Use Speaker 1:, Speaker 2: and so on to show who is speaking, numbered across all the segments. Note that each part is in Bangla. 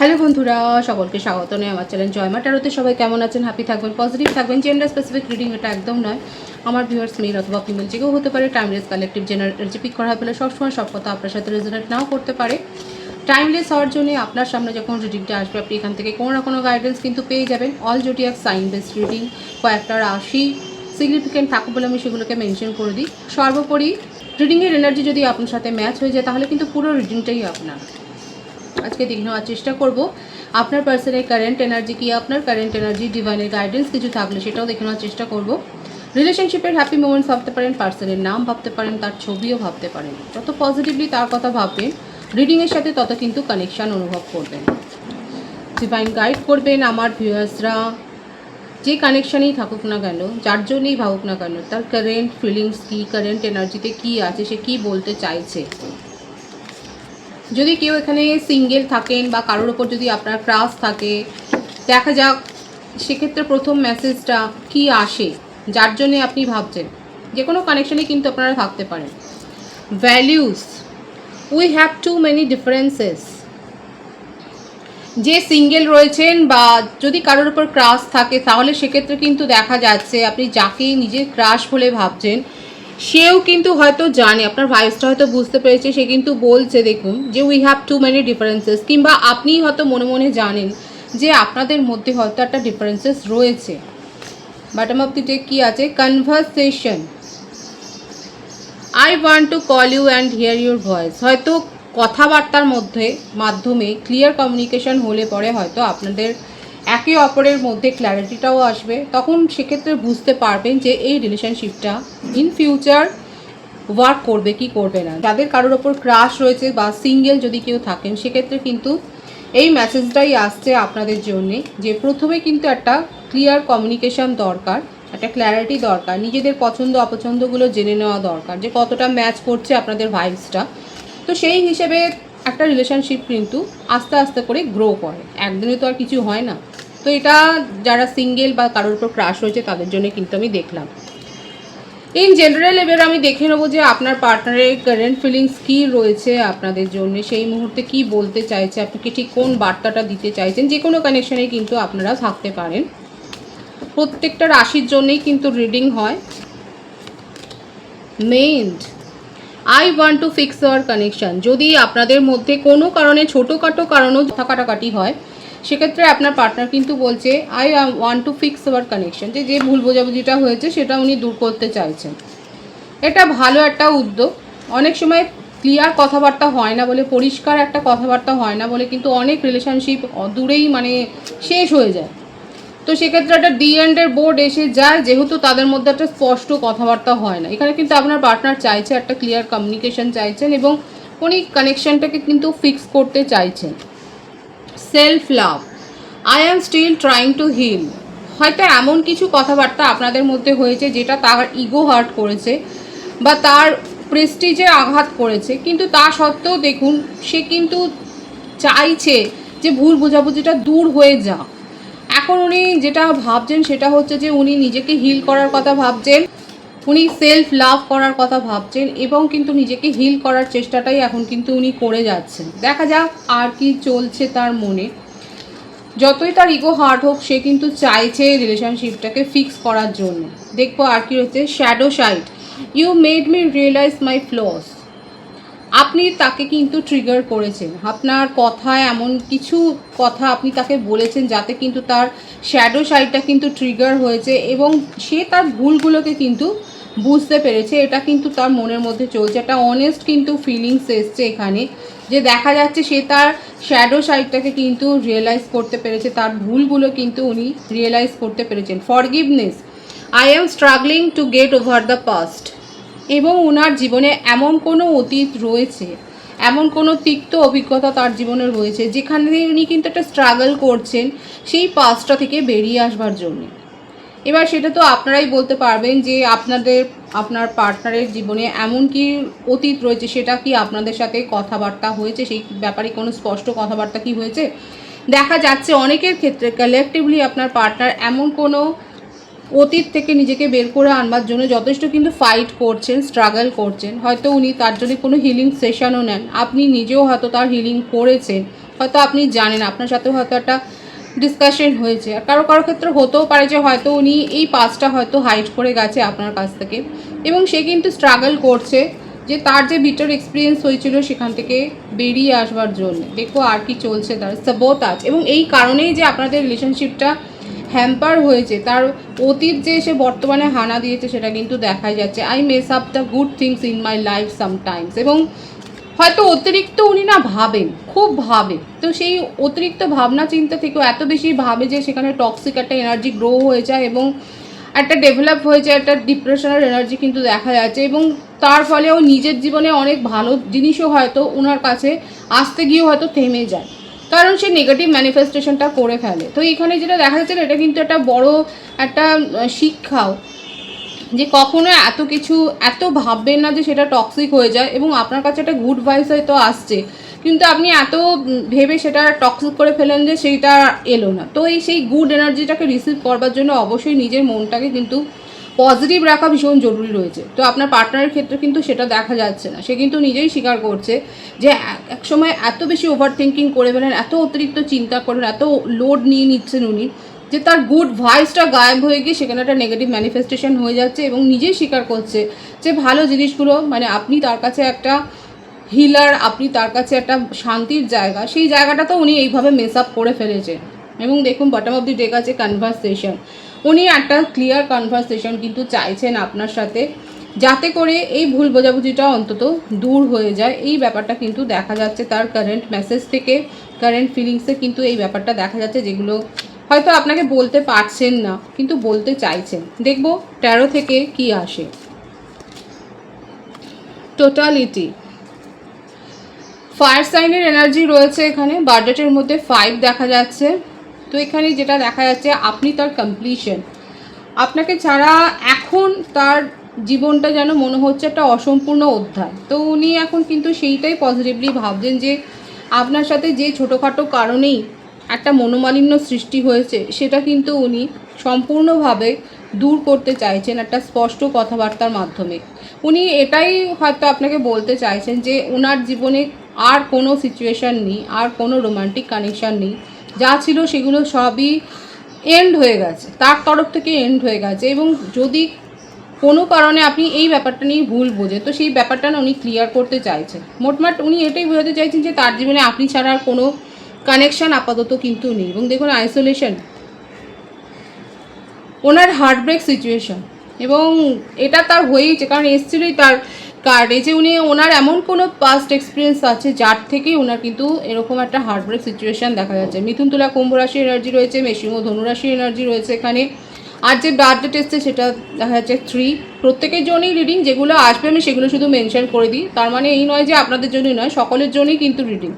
Speaker 1: হ্যালো বন্ধুরা, সকলকে স্বাগত নয় আমার চ্যানেল জয়মা ট্যারোতে। সবাই কেমন আছেন? হ্যাপি থাকবেন, পজিটিভ থাকবেন। জেন্ডার স্পেসিফিক রিডিং এটা একদম নয়। আমার ভিউয়ার্স মেল অথবা ফিমেল যে কেউ হতে পারে। টাইমলেস কালেকটিভ জেনারেল পিক করা পেলে সবসময় সব কথা আপনার সাথে রেজোনেট নাও করতে পারে। টাইমলেস হওয়ার জন্য আপনার সামনে যখন রিডিংটা আসবে আপনি এখান থেকে কোনো না কোনো গাইডেন্স কিন্তু পেয়ে যাবেন। All zodiac sign based reading, কয়েকটা রাশি সিগনিফিকেন্ট থাকুক বলে আমি সেগুলোকে মেনশন করে দিই। সর্বোপরি রিডিংয়ের এনার্জি যদি আপনার সাথে ম্যাচ হয়ে যায় তাহলে কিন্তু পুরো রিডিংটাই আপনার। আজকে দেখে নেওয়ার চেষ্টা করব আপনার পার্সনের কারেন্ট এনার্জি কি, আপনার কারেন্ট এনার্জি ডিভাইনের গাইডেন্স কিছু থাকলে সেটাও দেখে নেওয়ার চেষ্টা করব। রিলেশনশিপের হ্যাপি মোমেন্টস ভাবতে পারেন, পার্সনের নাম ভাবতে পারেন, তার ছবিও ভাবতে পারেন। যত পজিটিভলি তার কথা ভাববেন রিডিংয়ের সাথে তত কিন্তু কানেকশান অনুভব করবেন। ডিভাইন গাইড করবেন আমার ভিউয়ার্সরা যে কানেকশানেই থাকুক না কেন, যার জন্যই ভাবুক না কেন, তার কারেন্ট ফিলিংস কী, কারেন্ট এনার্জিতে কী আছে, সে কী বলতে চাইছে। যদি কেউ এখানে সিঙ্গেল থাকেন বা কারোর ওপর যদি আপনার ক্রাশ থাকে, দেখা যাক সেক্ষেত্রে প্রথম মেসেজটা কি আসে যার জন্যে আপনি ভাবছেন। যে কোনো কানেকশানে কিন্তু আপনারা থাকতে পারেন। Values, we have to many differences. যে সিঙ্গেল রয়েছেন বা যদি কারোর ওপর ক্রাশ থাকে তাহলে সেক্ষেত্রে কিন্তু দেখা যাচ্ছে আপনি যাকে নিজের ক্রাশ বলে ভাবছেন সেও কিন্তু হয়তো জানে, আপনার ভাইসটা হয়তো বুঝতে পেরেছে, সে কিন্তু বলছে দেখুন যে we have to many differences. কিংবা আপনিই হয়তো মনে মনে জানেন যে আপনাদের মধ্যে হয়তো একটা ডিফারেন্সেস রয়েছে। বটম অফ দি ডেক কী আছে? Conversation, I want to call you and hear your voice. হয়তো কথাবার্তার মাধ্যমে ক্লিয়ার কমিউনিকেশন হলে পরে হয়তো আপনাদের একে অপরের মধ্যে ক্ল্যারিটিটাও আসবে। তখন সেক্ষেত্রে বুঝতে পারবেন যে এই রিলেশনশিপটা ইন ফিউচার ওয়ার্ক করবে কি করবে না। যাদের কারোর ওপর ক্রাশ রয়েছে বা সিঙ্গেল যদি কেউ থাকেন সেক্ষেত্রে কিন্তু এই মেসেজটাই আসছে আপনাদের জন্যে যে প্রথমে কিন্তু একটা ক্লিয়ার কমিউনিকেশন দরকার, একটা ক্ল্যারিটি দরকার, নিজেদের পছন্দ অপছন্দগুলো জেনে নেওয়া দরকার যে কতটা ম্যাচ করছে আপনাদের ভাইবসটা। তো সেই হিসেবে একটা রিলেশনশিপ কিন্তু আস্তে আস্তে করে গ্রো করে, একদিনে তো আর কিছু হয় না। তো এটা যারা সিঙ্গেল বা কারোর উপর ক্রাশ রয়েছে তাদের জন্য কিন্তু আমি দেখলাম। ইন জেনারেল এবার আমি দেখে নেবো যে আপনার পার্টনারের কারেন্ট ফিলিংস কী রয়েছে আপনাদের জন্য, সেই মুহূর্তে কি বলতে চাইছে, আপনাকে ঠিক কোন বার্তাটা দিতে চাইছেন। যে কোনো কানেকশানে কিন্তু আপনারা থাকতে পারেন। প্রত্যেকটা রাশির জন্যেই কিন্তু রিডিং হয়। Mind, I want to fix our connection. যদি আপনাদের মধ্যে কোনো কারণে ছোটোখাটো কারণেও কথা কাটাকাটি হয় সেক্ষেত্রে আপনার পার্টনার কিন্তু বলছে I want to fix our connection, যে ভুল বোঝাবুঝিটা হয়েছে সেটা উনি দূর করতে চাইছেন। এটা ভালো একটা উদ্যোগ। অনেক সময় ক্লিয়ার কথাবার্তা হয় না বলে, পরিষ্কার একটা কথাবার্তা হয় না বলে কিন্তু অনেক রিলেশনশিপ দূরেই শেষ হয়ে যায়। তো সেক্ষেত্রে একটা ডি এন্ডের বোর্ড এসে যায় যেহেতু তাদের মধ্যে একটা স্পষ্ট কথাবার্তা হয় না। এখানে কিন্তু আপনার পার্টনার চাইছে একটা ক্লিয়ার কমিউনিকেশন চাইছেন এবং উনি কানেকশনটাকে কিন্তু ফিক্স করতে চাইছেন। Self love, I am still trying to heal. হয়তো এমন কিছু কথাবার্তা আপনাদের মধ্যে হয়েছে যেটা তার ইগো হার্ট করেছে বা তার প্রেস্টিজে আঘাত করেছে, কিন্তু তা সত্ত্বেও দেখুন সে কিন্তু চাইছে যে ভুল বোঝাবুঝিটা দূর হয়ে যাক। এখন উনি যেটা ভাবছেন সেটা হচ্ছে যে উনি নিজেকে হিল করার কথা ভাবছেন, উনি সেলফ লাভ করার কথা ভাবছেন এবং কিন্তু নিজেকে হিল করার চেষ্টাটাই এখন কিন্তু উনি করে যাচ্ছেন। দেখা যাক আর কি চলছে তার মনে। যতই তার ইগো হার্ট হোক সে কিন্তু চাইছে রিলেশনশিপটাকে ফিক্স করার জন্য। দেখবো আর কি হচ্ছে। Shadow side, you made me realise my flaws. আপনি তাকে কিন্তু ট্রিগার করেছেন, আপনার কথায় এমন কিছু কথা আপনি তাকে বলেছেন যাতে কিন্তু তার শ্যাডো সাইডটা কিন্তু ট্রিগার হয়েছে এবং সে তার ভুলগুলোকে কিন্তু বুঝতে পেরেছে। এটা কিন্তু তার মনের মধ্যে চলছে, একটা অনেস্ট কিন্তু ফিলিংস এসছে এখানে, যে দেখা যাচ্ছে সে তার শ্যাডো সাইডটাকে কিন্তু রিয়েলাইজ করতে পেরেছে, তার ভুলগুলো কিন্তু উনি রিয়েলাইজ করতে পেরেছেন। Forgiveness, I am struggling to get over the past. এবং ওনার জীবনে এমন কোনো অতীত রয়েছে, এমন কোনো তিক্ত অভিজ্ঞতা তার জীবনে রয়েছে যেখানে উনি কিন্তু একটা স্ট্রাগল করছেন সেই পাস্টটা থেকে বেরিয়ে আসবার জন্য। এবার সেটা তো আপনারাই বলতে পারবেন যে আপনার পার্টনারের জীবনে এমন কি অতীত রয়েছে, সেটা কি আপনাদের সাথে কথাবার্তা হয়েছে, সেই ব্যাপারে কোনো স্পষ্ট কথাবার্তা কি হয়েছে। দেখা যাচ্ছে অনেকের ক্ষেত্রে কালেকটিভলি আপনার পার্টনার এমন কোনো অতীত থেকে নিজেকে বের করে আনবার জন্য যথেষ্ট কিন্তু ফাইট করছেন, স্ট্রাগল করছেন। হয়তো উনি তার জন্য কোনো হিলিং সেশনও নেন, আপনি নিজেও হয়তো তার হিলিং করেছেন, হয়তো আপনি জানেন, আপনার সাথেও হয়তো একটা ডিসকাশন হয়েছে। আর কারো কারো ক্ষেত্রে হতেও পারে যে হয়তো উনি এই পাসটা হয়তো হাইড করে গেছে আপনার কাছ থেকে, এবং সে কিন্তু স্ট্রাগল করছে যে তার যে বিটার এক্সপিরিয়েন্স হয়েছিল সেখান থেকে বেরিয়ে আসবার জন্য। দেখো আর কি চলছে, তার সাবোটাজ, এবং এই কারণেই যে আপনাদের রিলেশনশিপটা হ্যাম্পার হয়েছে, তার অতীত যে সে বর্তমানে হানা দিয়েছে সেটা কিন্তু দেখা যাচ্ছে। I mace up the good things in my life sometimes, এবং হয়তো অতিরিক্ত উনি না ভাবেন, খুব ভাবে, তো সেই অতিরিক্ত ভাবনা চিন্তা থেকেও এত বেশি ভাবে যে সেখানে টক্সিক একটা এনার্জি গ্রো হয়ে যায় এবং একটা ডেভেলপ হয়ে যায়, একটা ডিপ্রেশনের এনার্জি কিন্তু দেখা যাচ্ছে, এবং তার ফলে ও নিজের জীবনে অনেক ভালো জিনিসও হয়তো ওনার কাছে আসতে গিয়েও হয়তো থেমে যায়, কারণ সে নেগেটিভ ম্যানিফেস্টেশনটা করে ফেলে। তো এখানে যেটা দেখা যাচ্ছে না, এটা কিন্তু একটা বড় একটা শিক্ষাও, যে কখনো এত কিছু এত ভাববেন না যে সেটা টক্সিক হয়ে যায়, এবং আপনার কাছে একটা গুড ভাইবস হয়তো আসছে, কিন্তু আপনি এত ভেবে সেটা টক্সিক করে ফেলেন যে সেইটা এলো না। তো সেই গুড এনার্জিটাকে রিসিভ করবার জন্য অবশ্যই নিজের মনটাকে কিন্তু পজিটিভ রাখা ভীষণ জরুরি রয়েছে। তো আপনার পার্টনারের ক্ষেত্রে কিন্তু সেটা দেখা যাচ্ছে না, সে কিন্তু নিজেই স্বীকার করছে যে এক সময় এত বেশি ওভার থিঙ্কিং করে ফেলেন, এত অতিরিক্ত চিন্তা করেন, এত লোড নিয়ে নিচ্ছেন উনি, যে তার গুড ভাইবসটা গায়েব হয়ে গিয়ে সেখানে একটা নেগেটিভ ম্যানিফেস্টেশন হয়ে যাচ্ছে, এবং নিজেই স্বীকার করছে যে ভালো জিনিসগুলো, মানে আপনি তার কাছে একটা হিলার, আপনি তার কাছে একটা শান্তির জায়গা, সেই জায়গাটা তো উনি এইভাবে মেস আপ করে ফেলেছে। এবং দেখুন বটম অফ দি ডেক আছে কনভারসেশন, উনি একটা ক্লিয়ার কনভারসেশন কিন্তু চাইছেন আপনার সাথে, যাতে করে এই ভুল বোঝাবুঝিটা অন্তত দূর হয়ে যায়। এই ব্যাপারটা কিন্তু দেখা যাচ্ছে তার কারেন্ট মেসেজ থেকে, কারেন্ট ফিলিংসে কিন্তু এই ব্যাপারটা দেখা যাচ্ছে, যেগুলো হয়তো আপনাকে বলতে পারছেন না কিন্তু বলতে চাইছেন। দেখব 13 থেকে কি আসে। টোটালিটি, ফায়ার সাইনের এনার্জি রয়েছে এখানে, বার্থডেটের মধ্যে 5 দেখা যাচ্ছে। তো এখানে যেটা দেখা যাচ্ছে, আপনি তার কমপ্লিশন, আপনাকে ছাড়া এখন তার জীবনটা যেন মনে হচ্ছে একটা অসম্পূর্ণ অধ্যায়। তো উনি এখন কিন্তু সেইটাই পজিটিভলি ভাবছেন যে আপনার সাথে যে ছোটোখাটো কারণেই একটা মনোমালিন্য সৃষ্টি হয়েছে সেটা কিন্তু উনি সম্পূর্ণভাবে দূর করতে চাইছেন একটা স্পষ্ট কথাবার্তার মাধ্যমে। উনি এটাই হয়তো আপনাকে বলতে চাইছেন যে ওনার জীবনে আর কোনো সিচুয়েশান নেই, আর কোনো রোমান্টিক কানেকশান নেই, যা ছিল সেগুলো সবই এন্ড হয়ে গেছে, তার তরফ থেকে এন্ড হয়ে গেছে। এবং যদি কোনো কারণে আপনি এই ব্যাপারটা নিয়ে ভুল বোঝে, তো সেই ব্যাপারটা না উনি ক্লিয়ার করতে চাইছেন। মোটমাট উনি এটাই বোঝাতে চাইছেন যে তার জীবনে আপনি ছাড়া আর কোনো কানেকশান আপাতত কিন্তু নেই। এবং দেখুন আইসোলেশন, ওনার হার্টব্রেক সিচুয়েশন, এবং এটা তার হয়েইছে, কারণ এসছিলোই তার কার্ডে যে উনি ওনার এমন কোনো পাস্ট এক্সপিরিয়েন্স আছে যার থেকেই ওনার কিন্তু এরকম একটা হার্টব্রেক সিচুয়েশান দেখা যাচ্ছে। মিথুন তুলা কুম্ভ রাশির এনার্জি রয়েছে, মেষিং ও ধনুরাশির এনার্জি রয়েছে এখানে। আর যে বার্থডেট এসছে সেটা দেখা যাচ্ছে 3। প্রত্যেকের জন্যই রিডিং, যেগুলো আসবে আমি সেগুলো শুধু মেনশন করে দিই, তার মানে এই নয় যে আপনাদের জন্যই নয়, সকলের জন্যই কিন্তু রিডিং।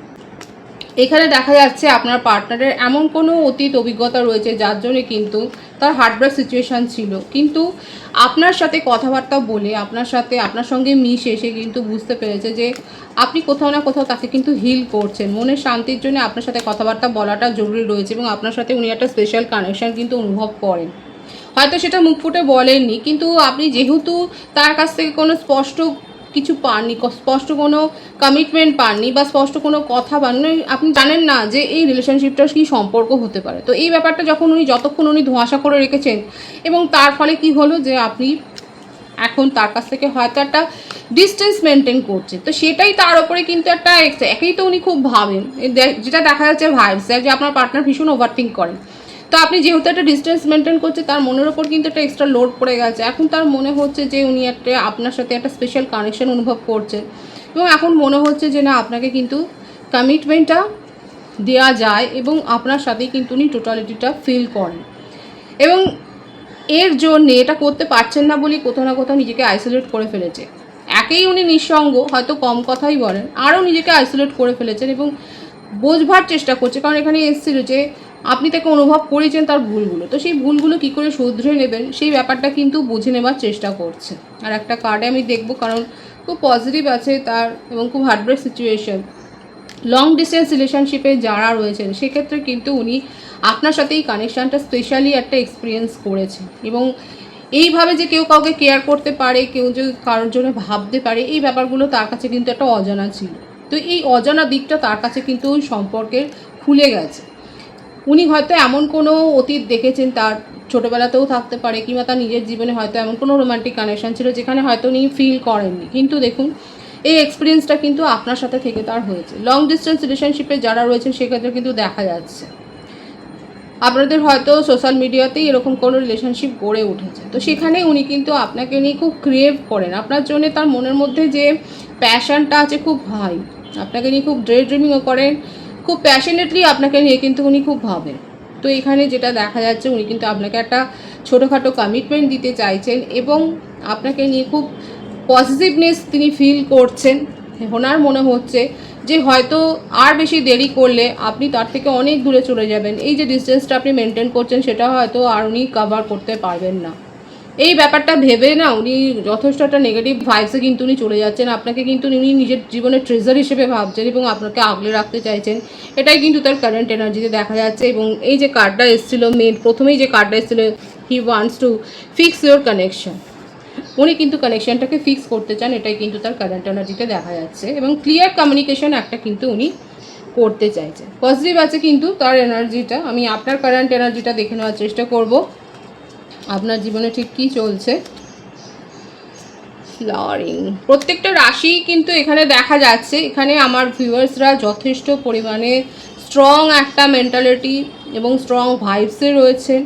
Speaker 1: এখানে দেখা যাচ্ছে আপনার পার্টনারের এমন কোনো অতীত অভিজ্ঞতা রয়েছে যার জন্য কিন্তু তার হার্টব্রেক সিচুয়েশান ছিল, কিন্তু আপনার সাথে কথাবার্তা বলে, আপনার সঙ্গে মিশে সে কিন্তু বুঝতে পেরেছে যে আপনি কোথাও না কোথাও তাকে কিন্তু হিল করছেন। মনের শান্তির জন্য আপনার সাথে কথাবার্তা বলাটা জরুরি রয়েছে, এবং আপনার সাথে উনি একটা স্পেশাল কানেকশান কিন্তু অনুভব করেন। হয়তো সেটা মুখ ফুটে বলেননি, কিন্তু আপনি যেহেতু তার কাছ থেকে কোনো স্পষ্ট কিছু পাননি, স্পষ্ট কোনো কমিটমেন্ট পাননি, বা স্পষ্ট কোনো কথা পাননি, আপনি জানেন না যে এই রিলেশনশিপটার কী সম্পর্ক হতে পারে। তো এই ব্যাপারটা যখন যতক্ষণ উনি ধোঁয়াশা করে রেখেছেন, এবং তার ফলে কি হলো যে আপনি এখন তার কাছ থেকে হয়তো একটা ডিস্টেন্স মেনটেন করছে, তো সেটাই তার ওপরে কিন্তু একটা একেই তো উনি খুব ভাবেন, যেটা দেখা যাচ্ছে ভাইবস যে আপনার পার্টনার ভীষণ ওভারথিঙ্ক করেন। তো আপনি যেহেতু একটা ডিস্টেন্স মেনটেন করছে, তার মনের ওপর কিন্তু একটা এক্সট্রা লোড পড়ে গেছে। এখন তার মনে হচ্ছে যে উনি একটা আপনার সাথে একটা স্পেশাল কানেকশন অনুভব করছেন, এবং এখন মনে হচ্ছে যে না, আপনাকে কিন্তু কমিটমেন্টটা দেওয়া যায়, এবং আপনার সাথেই কিন্তু উনি টোটালিটিটা ফিল করেন। এবং এর জন্যে এটা করতে পারছেন না বলেই কোথাও না কোথাও নিজেকে আইসোলেট করে ফেলেছে। একেই উনি নিঃসঙ্গ, হয়তো কম কথাই বলেন, আরও নিজেকে আইসোলেট করে ফেলেছেন, এবং বোঝবার চেষ্টা করছে, কারণ এখানে এসেছিল যে আপনি তাকে অনুভব করেছেন তার ভুলগুলো, তো সেই ভুলগুলো কী করে শুধরে নেবেন সেই ব্যাপারটা কিন্তু বুঝে নেবার চেষ্টা করছে। আর একটা কার্ডে আমি দেখব, কারণ খুব পজিটিভ আছে তার, এবং খুব হার্টব্রেক সিচুয়েশন। লং ডিস্টেন্স রিলেশনশিপে যারা রয়েছেন সেক্ষেত্রে কিন্তু উনি আপনার সাথে এই কানেকশানটা স্পেশালি একটা এক্সপিরিয়েন্স করেছে, এবং এইভাবে যে কেউ কাউকে কেয়ার করতে পারে, কেউ যে কারোর জন্য ভাবতে পারে, এই ব্যাপারগুলো তার কাছে কিন্তু একটা অজানা ছিল। তো এই অজানা দিকটা তার কাছে কিন্তু ওই সম্পর্কের খুলে গেছে। উনি হয়তো এমন কোনো অতীত দেখেছেন, তার ছোটোবেলাতেও থাকতে পারে, কিংবা তার নিজের জীবনে হয়তো এমন কোনো রোমান্টিক কানেকশান ছিল যেখানে হয়তো উনি ফিল করেননি, কিন্তু দেখুন এই এক্সপিরিয়েন্সটা কিন্তু আপনার সাথে থেকে তার হয়েছে। লং ডিস্টেন্স রিলেশনশিপে যারা রয়েছেন সেক্ষেত্রে কিন্তু দেখা যাচ্ছে আপনাদের হয়তো সোশ্যাল মিডিয়াতেই এরকম কোনো রিলেশনশিপ গড়ে উঠেছে, তো সেখানে উনি কিন্তু আপনাকে নিয়ে খুব ক্রেভ করেন, আপনার জন্য তার মনের মধ্যে যে প্যাশনটা আছে খুব হাই, আপনাকে নিয়ে খুব ডে ড্রিমিংও করেন, খুব প্যাশনেটলি আপনাকে নিয়ে কিন্তু উনি খুব ভাবেন। তো এখানে যেটা দেখা যাচ্ছে উনি কিন্তু আপনাকে একটা ছোটোখাটো কমিটমেন্ট দিতে চাইছেন এবং আপনাকে নিয়ে খুব পজিটিভনেস তিনি ফিল করছেন। ওনার মনে হচ্ছে যে হয়তো আর বেশি দেরি করলে আপনি তার থেকে অনেক দূরে চলে যাবেন, এই যে ডিস্টেন্সটা আপনি মেনটেন করছেন সেটা হয়তো আর উনি কভার করতে পারবেন না। এই ব্যাপারটা ভেবে না উনি যথেষ্ট একটা নেগেটিভ ভাইবসে কিন্তু উনি চলে যাচ্ছেন, আপনাকে কিন্তু উনি নিজের জীবনের ট্রেজার হিসেবে ভাবছেন এবং আপনাকে আগলে রাখতে চাইছেন, এটাই কিন্তু তার কারেন্ট এনার্জিতে দেখা যাচ্ছে। এবং এই যে কার্ডটা এসেছিলো প্রথমেই যে কার্ডটা এসেছিলো, he wants to fix your connection, উনি কিন্তু কানেকশনটাকে ফিক্স করতে চান, এটাই কিন্তু তার কারেন্ট এনার্জিতে দেখা যাচ্ছে। এবং ক্লিয়ার কমিউনিকেশন একটা কিন্তু উনি করতে চাইছেন, পজিটিভ আছে কিন্তু তার এনার্জিটা। আমি আপনার কারেন্ট এনার্জিটা দেখে নেওয়ার চেষ্টা করব, আপনার জীবনে ঠিক কী চলছে। ফ্লাওয়ারিং, প্রত্যেকটা রাশি কিন্তু এখানে দেখা যাচ্ছে। এখানে আমার ভিউয়ার্সরা যথেষ্ট পরিমাণে স্ট্রং একটা মেন্টালিটি এবং স্ট্রং ভাইবসে রয়েছেন।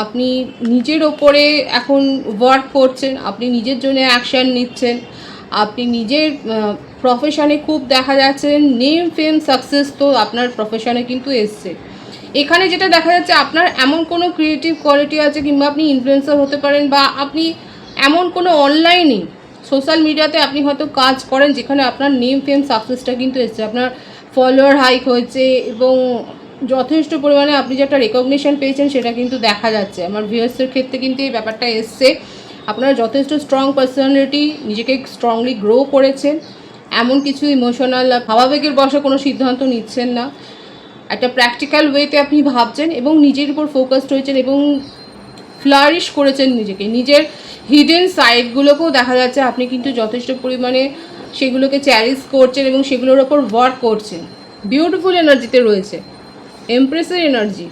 Speaker 1: আপনি নিজের ওপরে এখন ওয়ার্ক করছেন, আপনি নিজের জন্য অ্যাকশান নিচ্ছেন, আপনি নিজের প্রফেশনে খুব দেখা যাচ্ছে নেম ফেম সাকসেস তো আপনার প্রফেশনে কিন্তু এসছে। এখানে যেটা দেখা যাচ্ছে আপনার এমন কোনো ক্রিয়েটিভ কোয়ালিটি আছে, কিংবা আপনি ইনফ্লুয়েন্সার হতে পারেন, বা আপনি এমন কোনো অনলাইনে সোশ্যাল মিডিয়াতে আপনি হয়তো কাজ করেন যেখানে আপনার নেম ফেম সাকসেসটা কিন্তু এসছে, আপনার ফলোয়ার হাইক হয়েছে এবং যথেষ্ট পরিমাণে আপনি যে একটা রেকগনিশন পেয়েছেন সেটা কিন্তু দেখা যাচ্ছে। আমার ভিউয়ার্সের ক্ষেত্রে কিন্তু এই ব্যাপারটা এসছে, আপনারা যথেষ্ট স্ট্রং পার্সোনালিটি, নিজেকে স্ট্রংলি গ্রো করেছেন, এমন কিছু ইমোশনাল ভাবাবেগের বশে কোনো সিদ্ধান্ত নিচ্ছেন না, একটা প্র্যাকটিক্যাল ওয়েতে আপনি ভাবছেন এবং নিজের উপর ফোকাসড হয়েছেন এবং ফ্লারিশ করেছেন নিজেকে। নিজের হিডেন সাইডগুলোকেও দেখা যাচ্ছে আপনি কিন্তু যথেষ্ট পরিমাণে সেগুলোকে চ্যারিশ করছেন এবং সেগুলোর ওপর ওয়ার্ক করছেন। বিউটিফুল এনার্জিতে রয়েছে, এমপ্রেসের এনার্জি।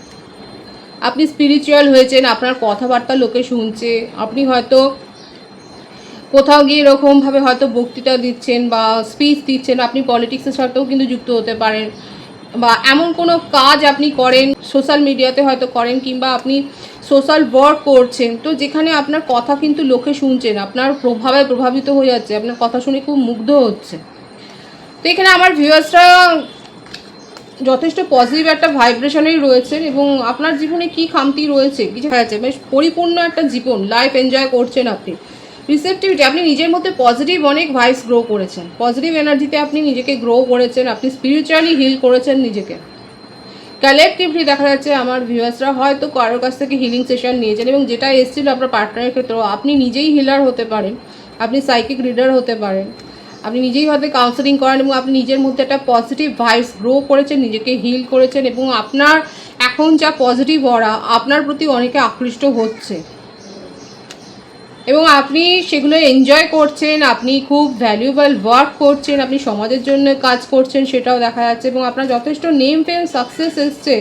Speaker 1: আপনি স্পিরিচুয়াল হয়েছেন, আপনার কথাবার্তা লোকে শুনছে, আপনি হয়তো কোথাও গিয়ে এরকমভাবে হয়তো বক্তৃতা দিচ্ছেন বা স্পিচ দিচ্ছেন, আপনি পলিটিক্সের সাথেও কিন্তু যুক্ত হতে পারেন, বা এমন কোনো কাজ আপনি করেন সোশ্যাল মিডিয়াতে হয়তো করেন, কিংবা আপনি সোশ্যাল ওয়ার্ক করছেন, তো যেখানে আপনার কথা কিন্তু লোকে শুনছেন, আপনার প্রভাবে প্রভাবিত হয়ে যাচ্ছে, আপনার কথা শুনে খুব মুগ্ধ হচ্ছে। তো এখানে আমার ভিউয়ার্সরা যথেষ্ট পজিটিভ একটা ভাইব্রেশনেই রয়েছেন এবং আপনার জীবনে কি খামতি রয়েছে কিছু আছে, বেশ পরিপূর্ণ একটা জীবন লাইফ এনজয় করছেন আপনি। রিসেপটিভিটি, আপনি নিজের মধ্যে পজিটিভ অনেক ভাইস গ্রো করেছেন, পজিটিভ এনার্জিতে আপনি নিজেকে গ্রো করেছেন, আপনি স্পিরিচুয়ালি হিল করেছেন নিজেকে। কালেকটিভলি দেখা যাচ্ছে আমার ভিউয়ার্সরা হয়তো কারোর কাছ থেকে হিলিং সেশন নিয়েছেন এবং যেটা এসেছিল আপনার পার্টনারের ক্ষেত্রেও, আপনি নিজেই হিলার হতে পারেন, আপনি সাইকিক রিডার হতে পারেন, আপনি নিজেই হয়তো কাউন্সেলিং করেন এবং আপনি নিজের মধ্যে একটা পজিটিভ ভাইবস গ্রো করেছেন, নিজেকে হিল করেছেন এবং আপনার এখন যা পজিটিভ অরা আপনার প্রতি অনেকে আকৃষ্ট হচ্ছে এবং আপনি সেগুলো এনজয় করছেন, আপনি খুব ভ্যালুয়েবল ওয়ার্ক করছেন, আপনি সমাজের জন্য কাজ করছেন, সেটাও দেখা যাচ্ছে এবং আপনার যথেষ্ট নেম ফেম সাকসেস এসছে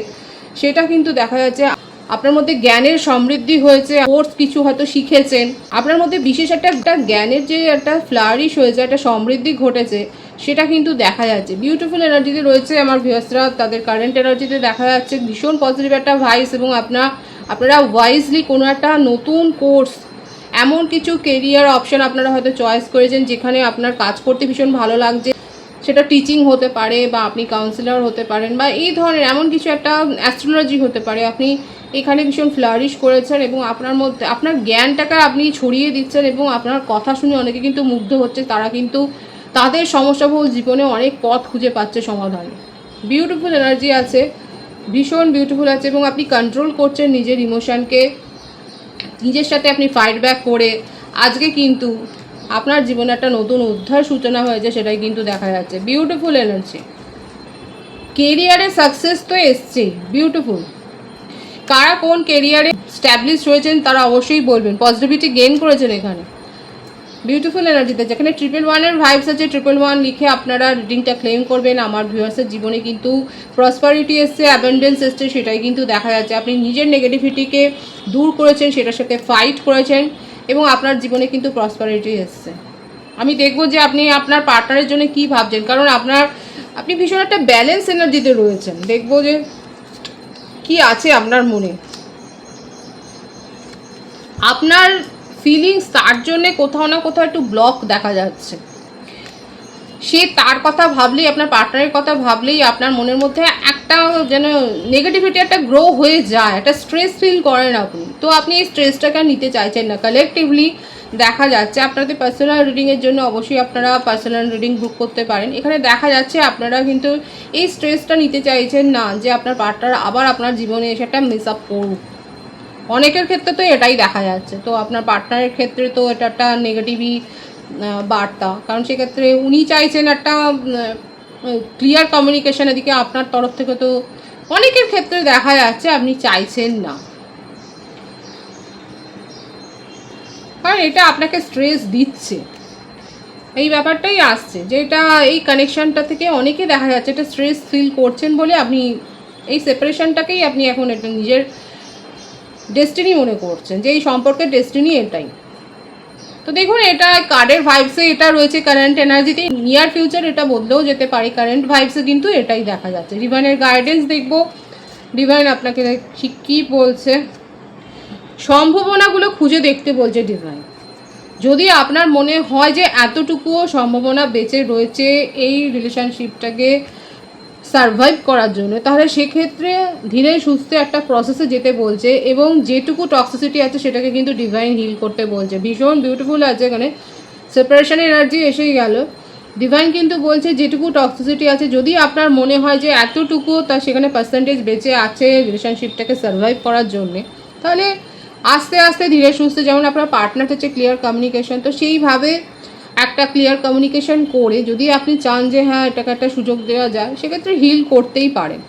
Speaker 1: সেটা কিন্তু দেখা যাচ্ছে। আপনার মধ্যে জ্ঞানের সমৃদ্ধি হয়েছে, কোর্স কিছু হয়তো শিখেছেন, আপনার মধ্যে বিশেষ একটা জ্ঞানের যে একটা ফ্লারিশ হয়েছে, একটা সমৃদ্ধি ঘটেছে সেটা কিন্তু দেখা যাচ্ছে। বিউটিফুল এনার্জিতে রয়েছে আমার ভিউয়ার্সরা, তাদের কারেন্ট এনার্জিতে দেখা যাচ্ছে ভীষণ পজিটিভ একটা ভাইস এবং আপনারা ওয়াইজলি কোনো একটা নতুন কোর্স, এমন কিছু কেরিয়ার অপশন আপনারা হয়তো চয়েস করেছেন যেখানে আপনার কাজ করতে ভীষণ ভালো লাগছে, সেটা টিচিং হতে পারে বা আপনি কাউন্সিলর হতে পারেন বা এই ধরনের এমন কিছু একটা অ্যাস্ট্রোলজি হতে পারে, আপনি এখানে ভীষণ ফ্লারিশ করেছেন এবং আপনার মধ্যে আপনার জ্ঞানটাকে আপনি ছড়িয়ে দিচ্ছেন এবং আপনার কথা শুনে অনেকে কিন্তু মুগ্ধ হচ্ছে, তারা কিন্তু তাদের সমস্যাবহুল জীবনে অনেক পথ খুঁজে পাচ্ছে সমাধান। বিউটিফুল এনার্জি আছে, ভীষণ বিউটিফুল আছে এবং আপনি কন্ট্রোল করছেন নিজের ইমোশনকে, নিজের সাথে আপনি ফাইট ব্যাক করে আজকে কিন্তু আপনার জীবনে একটা নতুন অধ্যায় সূচনা হয়েছে, সেটাই কিন্তু দেখা যাচ্ছে। বিউটিফুল এনার্জি, কেরিয়ারে সাকসেস তো এসছে, বিউটিফুল। কারা কোন কেরিয়ারে স্ট্যাবলিশ হয়েছেন তারা অবশ্যই বলবেন, পজিটিভিটি গেইন করেছেন এখানে। বিউটিফুল এনার্জিতে যেখানে 111 ভাইবস আছে, 111 লিখে আপনারা রিডিংটা ক্লেম করবেন। আমার ভিউয়ার্সের জীবনে কিন্তু প্রসপারিটি এসছে, অ্যাবেন্ডেন্স এসছে, সেটাই কিন্তু দেখা যাচ্ছে। আপনি নিজের নেগেটিভিটিকে দূর করেছেন, সেটার সাথে ফাইট করেছেন এবং আপনার জীবনে কিন্তু প্রসপারিটি এসছে। আমি দেখবো যে আপনি আপনার পার্টনারের জন্য কি ভাবছেন, কারণ আপনি ভীষণ একটা ব্যালেন্স এনার্জিতে রয়েছেন। দেখবো যে কি আছে আপনার মনে, আপনার ফিলিংস তার জন্যে কোথাও না কোথাও একটু ব্লক দেখা যাচ্ছে। সে তার কথা ভাবলেই, আপনার পার্টনারের কথা ভাবলেই আপনার মনের মধ্যে একটা যেন নেগেটিভিটি একটা গ্রো হয়ে যায়, একটা স্ট্রেস ফিল করেন আপনি। তো আপনি এই স্ট্রেসটাকে নিতে চাইছেন না। কালেকটিভলি দেখা যাচ্ছে আপনাদের পার্সোনাল রিডিংয়ের জন্য অবশ্যই আপনারা পার্সোনাল রিডিং বুক করতে পারেন। এখানে দেখা যাচ্ছে আপনারা কিন্তু এই স্ট্রেসটা নিতে চাইছেন না যে আপনার পার্টনার আবার আপনার জীবনে এসে একটা মিস আপ করুক। অনেকের ক্ষেত্রে তো এটাই দেখা যাচ্ছে। তো আপনার পার্টনারের ক্ষেত্রে তো এটা একটা নেগেটিভই বার্তা, কারণ সেক্ষেত্রে উনি চাইছেন একটা ক্লিয়ার কমিউনিকেশন। এদিকে আপনার তরফ থেকে তো অনেকের ক্ষেত্রে দেখা যাচ্ছে আপনি চাইছেন না, কারণ এটা আপনাকে স্ট্রেস দিচ্ছে। এই ব্যাপারটাই আসছে যে এটা এই কানেকশানটা থেকে অনেকে দেখা যাচ্ছে এটা স্ট্রেস ফিল করছেন বলে আপনি এই সেপারেশনটাকেই আপনি এখন এটা নিজের ডেস্টিনি মনে করছেন, যে এই সম্পর্কের ডেস্টিনি এটাই। তো দেখুন, এটা কার্ডের ভাইবসে এটা রয়েছে কারেন্ট এনার্জিতে। নিয়ার ফিউচার এটা বদলেও যেতে পারে, কারেন্ট ভাইবসে কিন্তু এটাই দেখা যাচ্ছে। ডিভাইনের গাইডেন্স দেখবো, ডিভাইন আপনাকে ঠিক কী বলছে। সম্ভাবনাগুলো খুঁজে দেখতে বলছে ডিভাইন। যদি আপনার মনে হয় যে এতটুকুও সম্ভাবনা বেঁচে রয়েছে এই রিলেশনশিপটাকে সারভাইভ করার জন্য, তাহলে সেক্ষেত্রে ধীরে সুস্থে একটা প্রসেসে যেতে বলছে এবং যেটুকু টক্সিসিটি আছে সেটাকে কিন্তু ডিভাইন হিল করতে বলছে। ভীষণ বিউটিফুল আছে, এখানে সেপারেশন এনার্জি এসেই গেল। ডিভাইন কিন্তু বলছে যেটুকু টক্সিসিটি আছে, যদি আপনার মনে হয় যে এতটুকু তা সেখানে পার্সেন্টেজ বেঁচে আছে রিলেশনশিপটাকে সারভাইভ করার জন্যে, তাহলে আস্তে আস্তে ধীরে সুস্থে, যেমন আপনার পার্টনার হচ্ছে ক্লিয়ার কমিউনিকেশন, তো সেইভাবে একটা ক্লিয়ার কমিউনিকেশন করে যদি আপনি চান যে হ্যাঁ এটাকে একটা সুযোগ দেওয়া যায়, সেক্ষেত্রে হিল করতেই পারেন।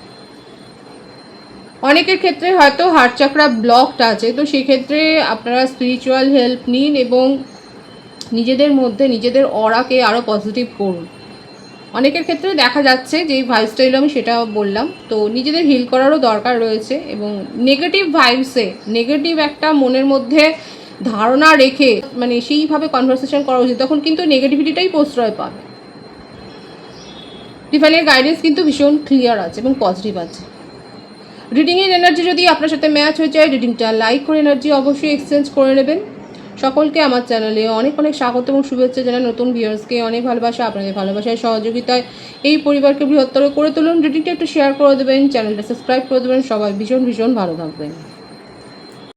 Speaker 1: অনেকের ক্ষেত্রে হয়তো হার্ট চাকরা ব্লকড আছে, তো সেক্ষেত্রে আপনারা স্পিরিচুয়াল হেল্প নিন এবং নিজেদের মধ্যে নিজেদের অরাকে আরও পজিটিভ করুন। অনেকের ক্ষেত্রে দেখা যাচ্ছে যে এই ভাইবসটা আমি সেটা বললাম, তো নিজেদের হিল করারও দরকার রয়েছে। এবং নেগেটিভ ভাইবসে নেগেটিভ একটা মনের মধ্যে ধারণা রেখে মানে সেইভাবে কনভারসেশন করা উচিত, তখন কিন্তু নেগেটিভিটিটাই প্রশ্রয় পাবে। ডিভাইনের গাইডেন্স কিন্তু ভীষণ ক্লিয়ার আছে এবং পজিটিভ আছে। রিডিংয়ের এনার্জি যদি আপনার সাথে ম্যাচ হয়ে যায়, রিডিংটা লাইক করে এনার্জি অবশ্যই এক্সচেঞ্জ করে নেবেন। সকলকে আমার চ্যানেলে অনেক অনেক স্বাগত এবং শুভেচ্ছা জানাই। নতুন ভিউয়ার্সকে অনেক ভালোবাসা, আপনাদের ভালোবাসায় সহযোগিতায় এই পরিবারকে বৃহত্তর করে তুলুন। রিডিংটা একটু শেয়ার করে দেবেন, চ্যানেলটা সাবস্ক্রাইব করে দেবেন। সবাই ভীষণ ভীষণ ভালো থাকবেন।